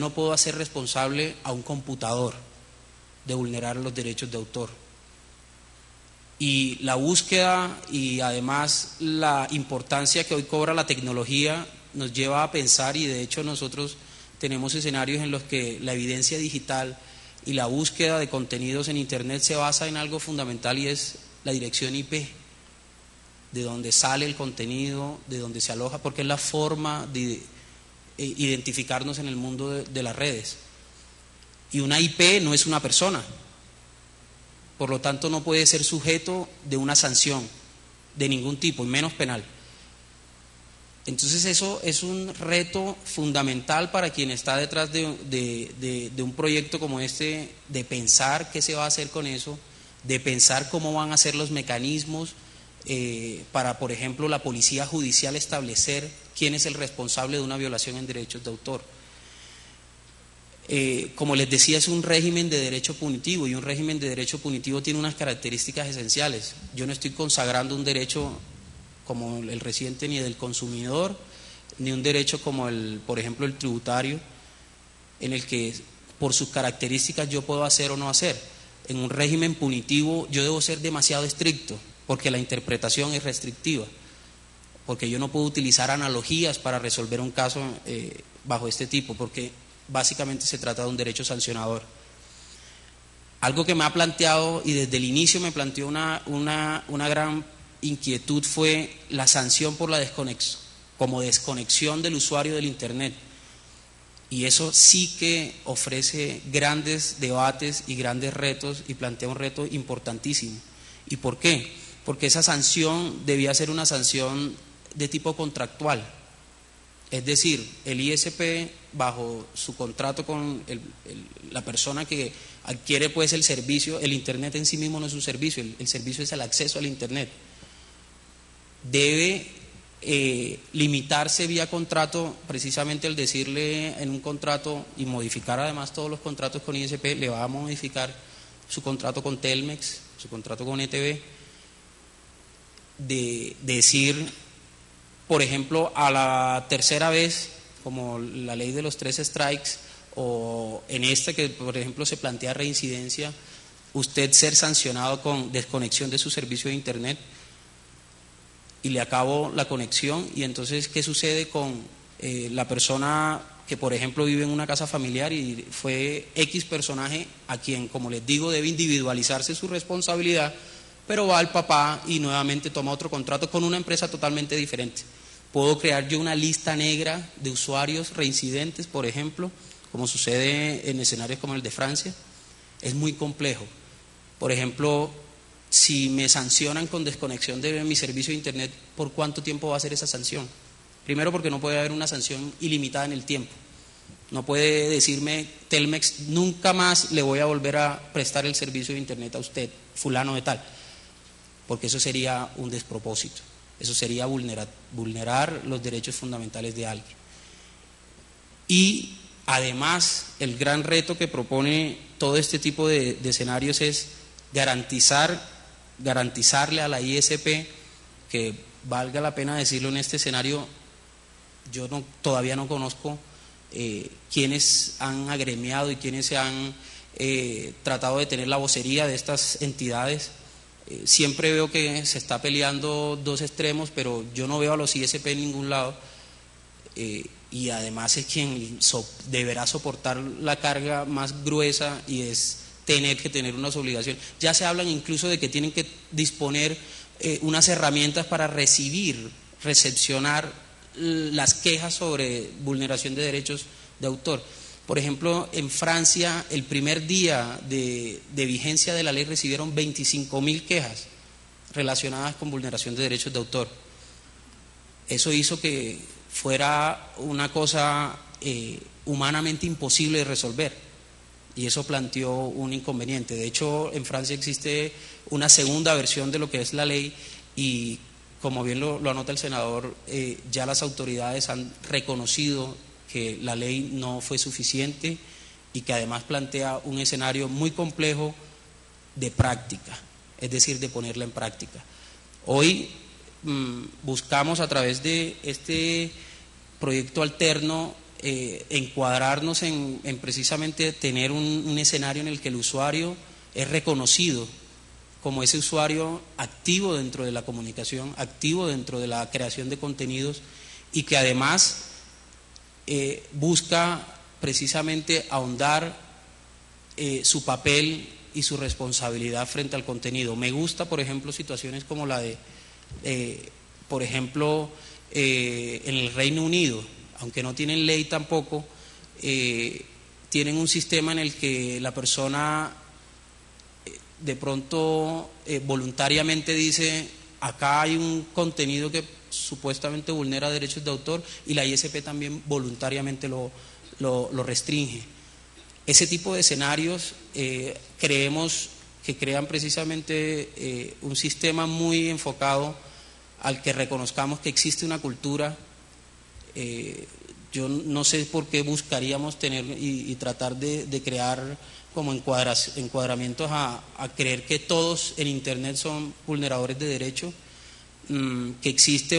no puedo hacer responsable a un computador de vulnerar los derechos de autor. Y la búsqueda y además la importancia que hoy cobra la tecnología nos lleva a pensar, y de hecho nosotros tenemos escenarios en los que la evidencia digital y la búsqueda de contenidos en Internet se basa en algo fundamental, y es la dirección IP, de donde sale el contenido, de donde se aloja, porque es la forma de identificarnos en el mundo de las redes. Y una IP no es una persona, por lo tanto no puede ser sujeto de una sanción de ningún tipo, y menos penal. Entonces eso es un reto fundamental para quien está detrás de un proyecto como este, de pensar qué se va a hacer con eso, de pensar cómo van a ser los mecanismos para, por ejemplo, la policía judicial establecer quién es el responsable de una violación en derechos de autor. Como les decía, es un régimen de derecho punitivo, y un régimen de derecho punitivo tiene unas características esenciales. Yo no estoy consagrando un derecho como el reciente ni del consumidor, ni un derecho como por ejemplo, el tributario, en el que por sus características yo puedo hacer o no hacer. En un régimen punitivo yo debo ser demasiado estricto, porque la interpretación es restrictiva, porque yo no puedo utilizar analogías para resolver un caso bajo este tipo, porque básicamente se trata de un derecho sancionador. Algo que me ha planteado, y desde el inicio me planteó una gran inquietud, fue la sanción por la desconexión, como desconexión del usuario del Internet. Y eso sí que ofrece grandes debates y grandes retos, y plantea un reto importantísimo. ¿Y por qué? Porque esa sanción debía ser una sanción de tipo contractual. Es decir, el ISP, bajo su contrato con la persona que adquiere pues el servicio, el Internet en sí mismo no es un servicio, el servicio es el acceso al Internet, debe limitarse vía contrato, precisamente el decirle en un contrato, y modificar además todos los contratos con ISP, le va a modificar su contrato con Telmex, su contrato con ETV, de decir, por ejemplo, a la tercera vez, como la ley de los 3 strikes, o en esta que por ejemplo se plantea reincidencia, usted ser sancionado con desconexión de su servicio de Internet, y le acabo la conexión. Y entonces, ¿qué sucede con la persona que por ejemplo vive en una casa familiar y fue X personaje a quien, como les digo, debe individualizarse su responsabilidad, pero va al papá y nuevamente toma otro contrato con una empresa totalmente diferente? Puedo crear yo una lista negra de usuarios reincidentes, por ejemplo, como sucede en escenarios como el de Francia. Es muy complejo. Por ejemplo, si me sancionan con desconexión de mi servicio de Internet, ¿por cuánto tiempo va a ser esa sanción? Primero, porque no puede haber una sanción ilimitada en el tiempo. No puede decirme Telmex, nunca más le voy a volver a prestar el servicio de Internet a usted, fulano de tal, porque eso sería un despropósito. Eso sería vulnerar los derechos fundamentales de alguien. Y además, el gran reto que propone todo este tipo de escenarios es garantizarle a la ISP, que valga la pena decirlo en este escenario, yo todavía no conozco quienes han agremiado y quienes se han tratado de tener la vocería de estas entidades. Siempre veo que se está peleando dos extremos, pero yo no veo a los ISP en ningún lado, y además es quien deberá soportar la carga más gruesa, y es tener que tener unas obligaciones. Ya se hablan incluso de que tienen que disponer unas herramientas para recepcionar las quejas sobre vulneración de derechos de autor. Por ejemplo, en Francia, el primer día de vigencia de la ley recibieron 25.000 quejas relacionadas con vulneración de derechos de autor. Eso hizo que fuera una cosa humanamente imposible de resolver, y eso planteó un inconveniente. De hecho, en Francia existe una segunda versión de lo que es la ley, y como bien lo anota el senador, ya las autoridades han reconocido que la ley no fue suficiente, y que además plantea un escenario muy complejo de práctica, es decir, de ponerla en práctica. Hoy buscamos a través de este proyecto alterno encuadrarnos en precisamente tener un escenario en el que el usuario es reconocido como ese usuario activo dentro de la comunicación, activo dentro de la creación de contenidos, y que además busca precisamente ahondar su papel y su responsabilidad frente al contenido. Me gusta, por ejemplo, situaciones como la de, por ejemplo, en el Reino Unido, aunque no tienen ley tampoco, tienen un sistema en el que la persona de pronto voluntariamente dice: acá hay un contenido que supuestamente vulnera derechos de autor, y la ISP también voluntariamente lo restringe. Ese tipo de escenarios creemos que crean precisamente un sistema muy enfocado al que reconozcamos que existe una cultura. Yo no sé por qué buscaríamos tener y tratar de crear como encuadramientos a creer que todos en Internet son vulneradores de derechos, que existe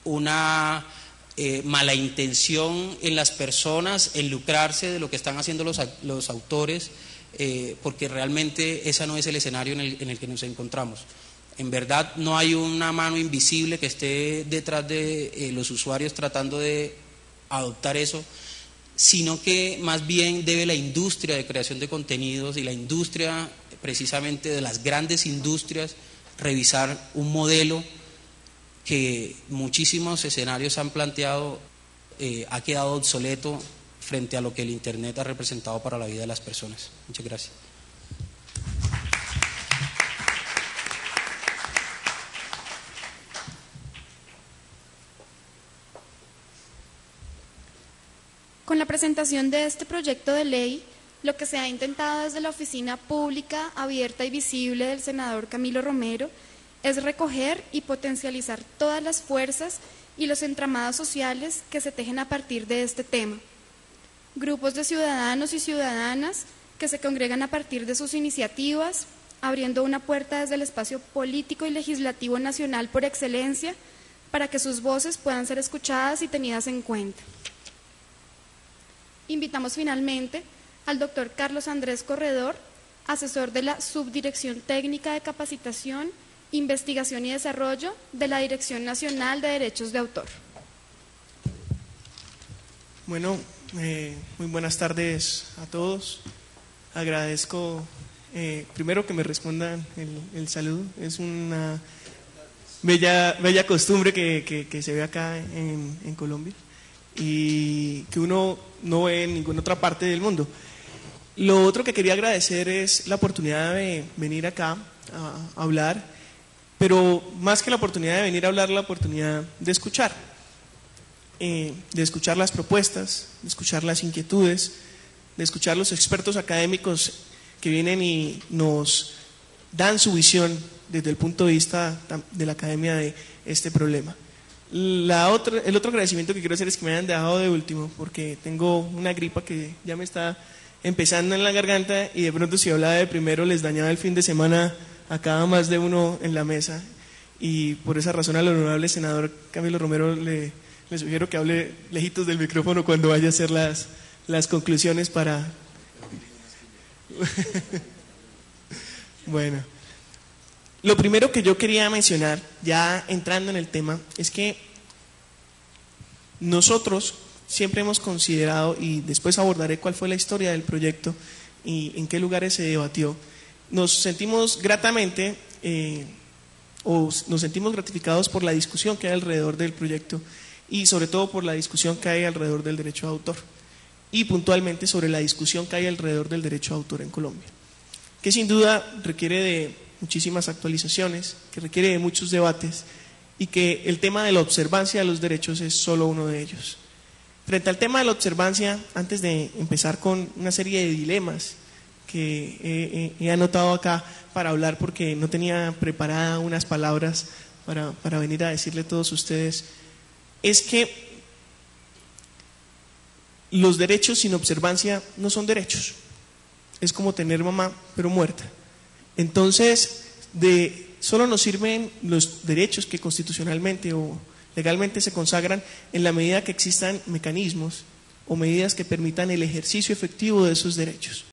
una mala intención en las personas en lucrarse de lo que están haciendo los autores, porque realmente ese no es el escenario en el que nos encontramos. En verdad no hay una mano invisible que esté detrás de los usuarios tratando de adoptar eso, sino que más bien debe la industria de creación de contenidos y la industria precisamente de las grandes industrias revisar un modelo que muchísimos escenarios han planteado, ha quedado obsoleto frente a lo que el Internet ha representado para la vida de las personas. Muchas gracias. Con la presentación de este proyecto de ley, lo que se ha intentado desde la Oficina Pública, Abierta y Visible del senador Camilo Romero es recoger y potencializar todas las fuerzas y los entramados sociales que se tejen a partir de este tema. Grupos de ciudadanos y ciudadanas que se congregan a partir de sus iniciativas, abriendo una puerta desde el espacio político y legislativo nacional por excelencia para que sus voces puedan ser escuchadas y tenidas en cuenta. Invitamos finalmente al doctor Carlos Andrés Corredor, asesor de la Subdirección Técnica de Capacitación, Investigación y Desarrollo de la Dirección Nacional de Derechos de Autor. Bueno, muy buenas tardes a todos. Agradezco primero que me respondan el saludo. Es una bella costumbre que se ve acá en Colombia y que uno no ve en ninguna otra parte del mundo. Lo otro que quería agradecer es la oportunidad de venir acá a hablar, pero más que la oportunidad de venir a hablar, la oportunidad de escuchar las propuestas, de escuchar las inquietudes, de escuchar los expertos académicos que vienen y nos dan su visión desde el punto de vista de la academia de este problema. El otro agradecimiento que quiero hacer es que me hayan dejado de último, porque tengo una gripa que ya me está empezando en la garganta y de pronto si hablaba de primero les dañaba el fin de semana a cada más de uno en la mesa, y por esa razón al honorable senador Camilo Romero le sugiero que hable lejitos del micrófono cuando vaya a hacer las conclusiones para... Bueno, lo primero que yo quería mencionar, ya entrando en el tema, es que nosotros siempre hemos considerado, y después abordaré cuál fue la historia del proyecto y en qué lugares se debatió, nos sentimos gratamente o nos sentimos gratificados por la discusión que hay alrededor del proyecto y sobre todo por la discusión que hay alrededor del derecho de autor y puntualmente sobre la discusión que hay alrededor del derecho de autor en Colombia, que sin duda requiere de muchísimas actualizaciones, que requiere de muchos debates y que el tema de la observancia de los derechos es solo uno de ellos. Frente al tema de la observancia, antes de empezar con una serie de dilemas que he anotado acá para hablar porque no tenía preparada unas palabras para venir a decirle a todos ustedes, es que los derechos sin observancia no son derechos. Es como tener mamá pero muerta. Entonces, solo nos sirven los derechos que constitucionalmente o legalmente se consagran en la medida que existan mecanismos o medidas que permitan el ejercicio efectivo de esos derechos.